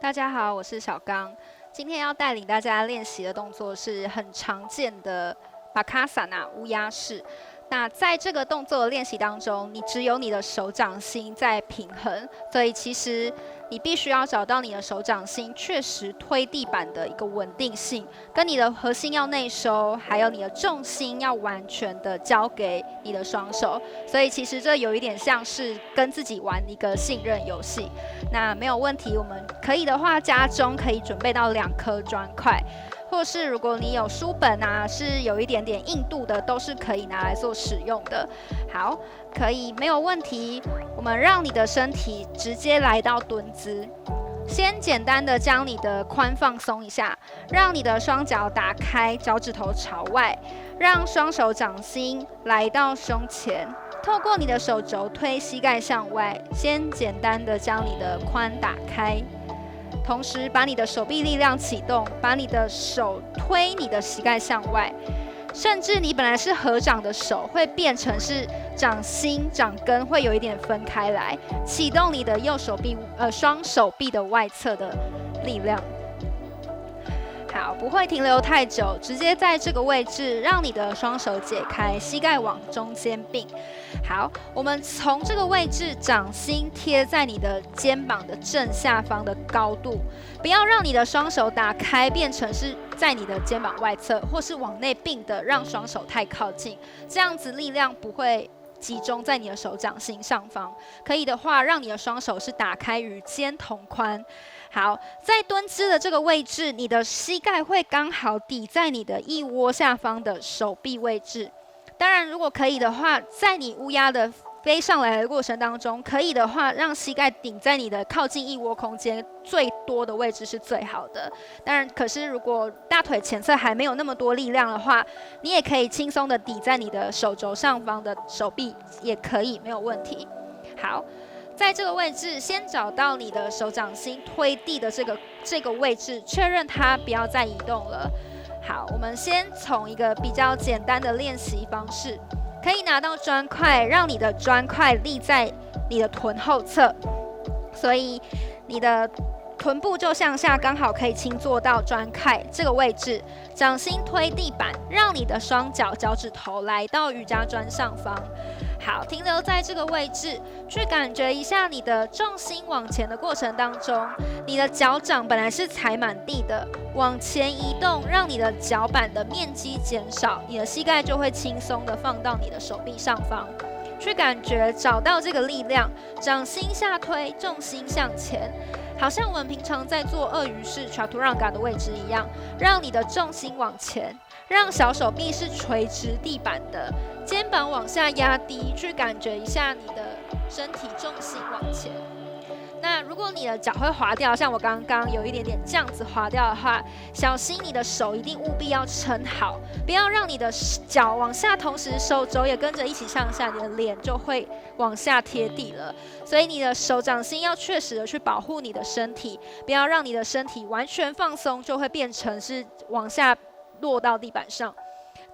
大家好，我是小刚。今天要带领大家练习的动作是很常见的巴卡萨纳乌鸦式。那在这个动作的练习当中，你只有你的手掌心在平衡，所以其实你必须要找到你的手掌心确实推地板的一个稳定性，跟你的核心要内收，还有你的重心要完全的交给你的双手。所以其实这有一点像是跟自己玩一个信任游戏。那没有问题，我们可以的话，家中可以准备到2颗砖块。或是如果你有书本啊，是有一点点硬度的，都是可以拿来做使用的。好，可以，没有问题。我们让你的身体直接来到蹲姿，先简单的将你的髋放松一下，让你的双脚打开，脚趾头朝外，让双手掌心来到胸前，透过你的手肘推膝盖向外，先简单的将你的髋打开。同时把你的手臂力量启动，把你的手推你的膝盖向外，甚至你本来是合掌的手会变成是掌心、掌根会有一点分开来，启动你的双手臂的外侧的力量。好，不会停留太久，直接在这个位置让你的双手解开，膝盖往中间并。好，我们从这个位置，掌心贴在你的肩膀的正下方的高度，不要让你的双手打开变成是在你的肩膀外侧，或是往内并的，让双手太靠近，这样子力量不会集中在你的手掌心上方。可以的话，让你的双手是打开与肩同宽。好，在蹲姿的这个位置，你的膝盖会刚好抵在你的腋窝下方的手臂位置。当然，如果可以的话，在你乌鸦的飞上来的过程当中，可以的话，让膝盖顶在你的靠近腋窝空间最多的位置是最好的。当然，可是如果大腿前侧还没有那么多力量的话，你也可以轻松的抵在你的手肘上方的手臂，也可以，没有问题。好。在这个位置，先找到你的手掌心推地的这个位置，确认它不要再移动了。好，我们先从一个比较简单的练习方式，可以拿到砖块，让你的砖块立在你的臀后侧，所以你的臀部就向下，刚好可以倾坐到砖块这个位置，掌心推地板，让你的双脚脚趾头来到瑜伽砖上方。好，停留在这个位置，去感觉一下你的重心往前的过程当中，你的脚掌本来是踩满地的，往前移动，让你的脚板的面积减少，你的膝盖就会轻松的放到你的手臂上方。去感觉找到这个力量，掌心下推，重心向前，好像我们平常在做鳄鱼式 chaturanga 的位置一样，让你的重心往前，让小手臂是垂直地板的，肩膀往下压低，去感觉一下你的身体重心往前。那如果你的脚会滑掉，像我刚刚有一点点这样子滑掉的话，小心你的手一定务必要撑好，不要让你的脚往下，同时手肘也跟着一起向下，你的脸就会往下贴地了。所以你的手掌心要确实的去保护你的身体，不要让你的身体完全放松，就会变成是往下落到地板上。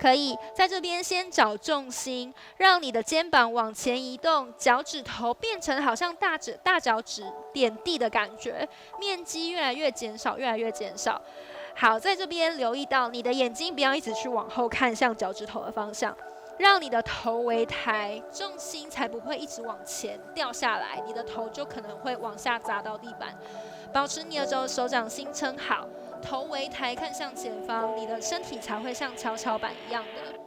可以在这边先找重心，让你的肩膀往前移动，脚趾头变成好像大脚趾点地的感觉，面积越来越减少，越来越减少。好，在这边留意到你的眼睛不要一直去往后看向脚趾头的方向，让你的头微抬，重心才不会一直往前掉下来，你的头就可能会往下砸到地板。保持你的手掌心撑好，头微抬看向前方，你的身体才会像跷跷板一样的。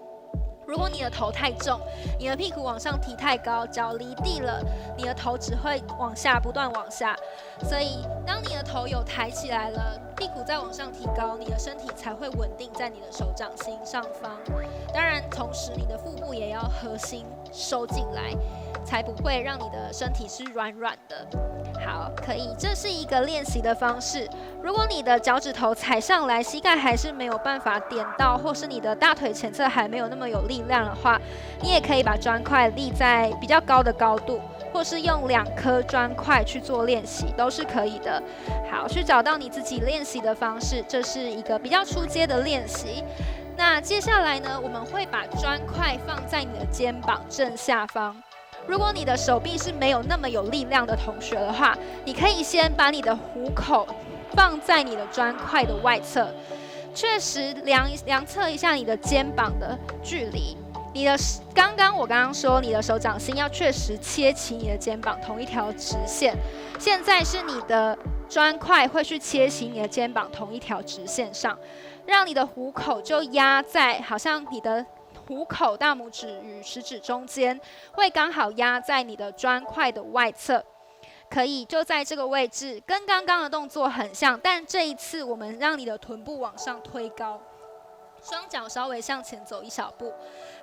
如果你的头太重，你的屁股往上提太高，脚离地了，你的头只会往下不断往下。所以当你的头有抬起来了，屁股再往上提高，你的身体才会稳定在你的手掌心上方。当然，同时你的腹部也要核心收进来，才不会让你的身体是软软的。好，可以，这是一个练习的方式。如果你的脚趾头踩上来，膝盖还是没有办法点到，或是你的大腿前侧还没有那么有力量的话，你也可以把砖块立在比较高的高度，或是用2颗砖块去做练习，都是可以的。好，去找到你自己练习的方式，这是一个比较初阶的练习。那接下来呢，我们会把砖块放在你的肩膀正下方。如果你的手臂是没有那么有力量的同学的话，你可以先把你的虎口放在你的砖块的外侧，确实量测一下你的肩膀的距离。我刚刚说你的手掌心要确实切齐你的肩膀同一条直线，现在是你的砖块会去切齐你的肩膀同一条直线上，让你的虎口就压在好像你的虎口大拇指与食指中间，会刚好压在你的砖块的外侧。可以就在这个位置，跟刚刚的动作很像，但这一次我们让你的臀部往上推高，双脚稍微向前走一小步。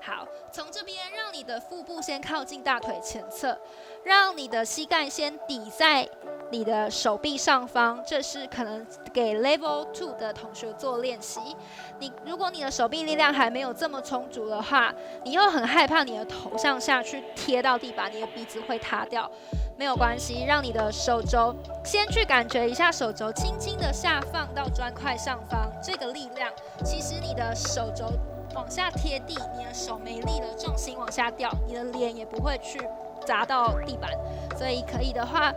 好，从这边让你的腹部先靠近大腿前侧，让你的膝盖先抵在你的手臂上方，这是可能给 Level 2的同学做练习。如果你的手臂力量还没有这么充足的话，你又很害怕你的头向下去贴到地板，你的鼻子会塌掉，没有关系，让你的手肘先去感觉一下，手肘轻轻的下放到砖块上方，这个力量，其实你的手肘往下贴地，你的手没力了，重心往下掉，你的脸也不会去砸到地板，所以可以的话，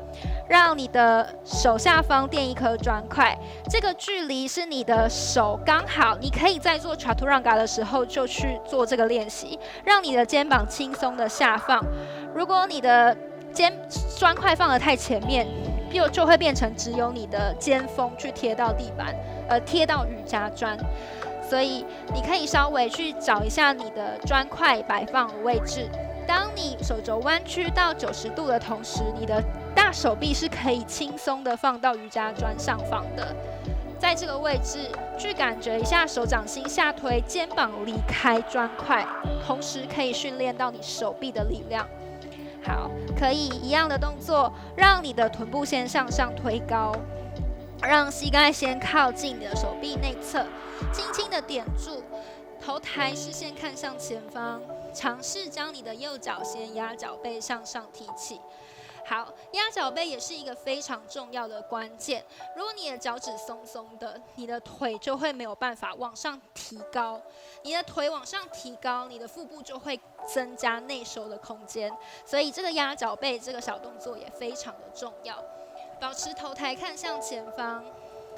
让你的手下方垫一颗砖块，这个距离是你的手刚好，你可以在做 chaturanga 的时候就去做这个练习，让你的肩膀轻松的下放。如果你的砖块放得太前面，就会变成只有你的肩峰去贴到地板，贴到瑜伽砖。所以你可以稍微去找一下你的砖块摆放的位置。当你手肘弯曲到90度的同时，你的大手臂是可以轻松的放到瑜伽砖上方的。在这个位置去感觉一下手掌心下推，肩膀离开砖块，同时可以训练到你手臂的力量。好，可以一样的动作，让你的臀部先向上推高，让膝盖先靠近你的手臂内侧，轻轻的点住，头抬，视线看向前方，尝试将你的右脚先压脚背向上提起。好，压脚背也是一个非常重要的关键。如果你的脚趾松松的，你的腿就会没有办法往上提高。你的腿往上提高，你的腹部就会增加内收的空间。所以这个压脚背这个小动作也非常的重要。保持头抬看向前方。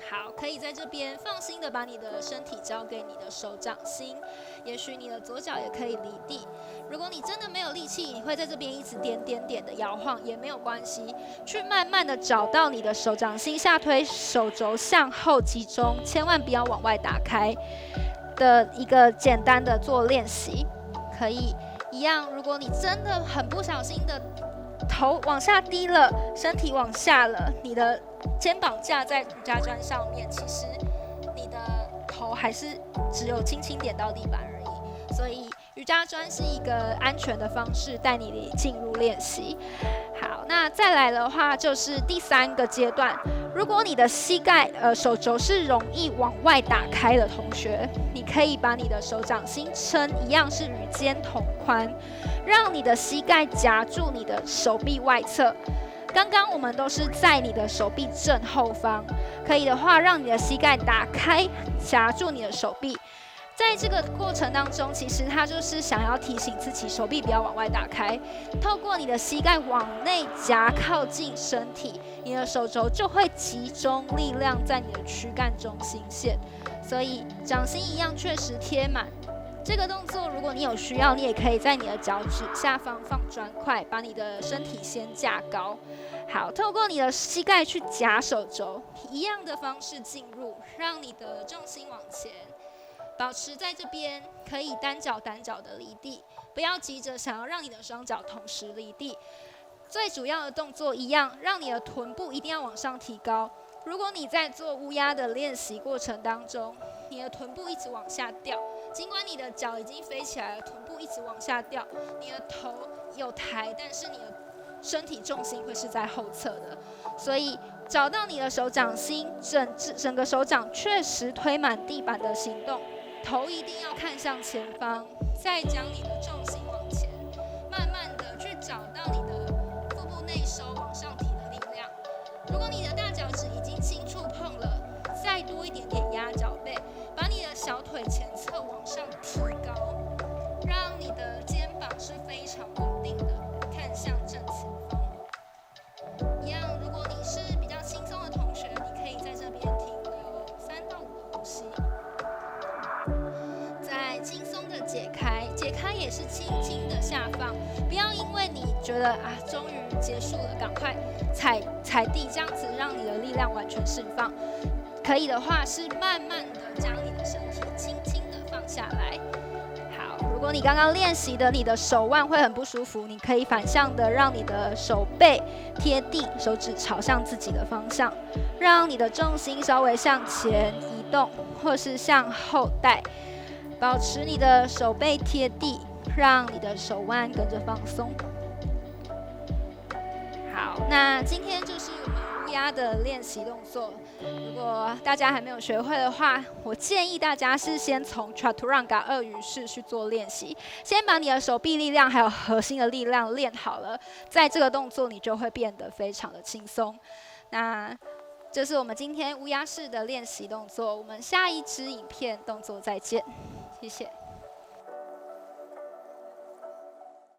好，可以在这边放心的把你的身体交给你的手掌心，也许你的左脚也可以离地。如果你真的没有力气，你会在这边一直点的摇晃也没有关系，去慢慢的找到你的手掌心下推，手肘向后集中，千万不要往外打开的一个简单的做练习。可以一样，如果你真的很不小心的头往下低了，身体往下了，你的肩膀架在瑜伽砖上面，其实你的头还是只有轻轻点到地板而已。所以瑜伽砖是一个安全的方式，带你进入练习。好，那再来的话就是第3个阶段。如果你的膝盖手肘是容易往外打开的同学，你可以把你的手掌心撑一样是与肩同宽，让你的膝盖夹住你的手臂外侧。刚刚我们都是在你的手臂正后方，可以的话让你的膝盖打开，夹住你的手臂。在这个过程当中，其实它就是想要提醒自己手臂不要往外打开，透过你的膝盖往内夹靠近身体，你的手肘就会集中力量在你的躯干中心线，所以掌心一样确实贴满。这个动作如果你有需要，你也可以在你的脚趾下方放砖块，把你的身体先架高。好，透过你的膝盖去夹手肘，一样的方式进入，让你的重心往前，保持在这边，可以单脚的离地，不要急着想要让你的双脚同时离地。最主要的动作一样，让你的臀部一定要往上提高。如果你在做乌鸦的练习过程当中，你的臀部一直往下掉，尽管你的脚已经飞起来了，臀部一直往下掉，你的头有抬，但是你的身体重心会是在后侧的。所以找到你的手掌心，整个手掌确实推满地板的行动，头一定要看向前方，再将你的重心往前，慢慢的去找到你的腹部内收往上提的力量。如果你的大脚趾已经轻触碰了，再多一点点压脚背，把你的小腿前侧往上提高，让你的肩膀是非常稳定的，看觉得啊，终于结束了，赶快踩地，这样子让你的力量完全释放。可以的话，是慢慢的将你的身体轻轻的放下来。好，如果你刚刚练习的你的手腕会很不舒服，你可以反向的让你的手背贴地，手指朝向自己的方向，让你的重心稍微向前移动，或是向后带，保持你的手背贴地，让你的手腕跟着放松。好，那今天就是我们乌鸦的练习动作。如果大家还没有学会的话，我建议大家是先从 Chaturanga 鳄鱼式去做练习，先把你的手臂力量还有核心的力量练好了，在这个动作你就会变得非常的轻松。那这是我们今天乌鸦式的练习动作，我们下一支影片动作再见，谢谢。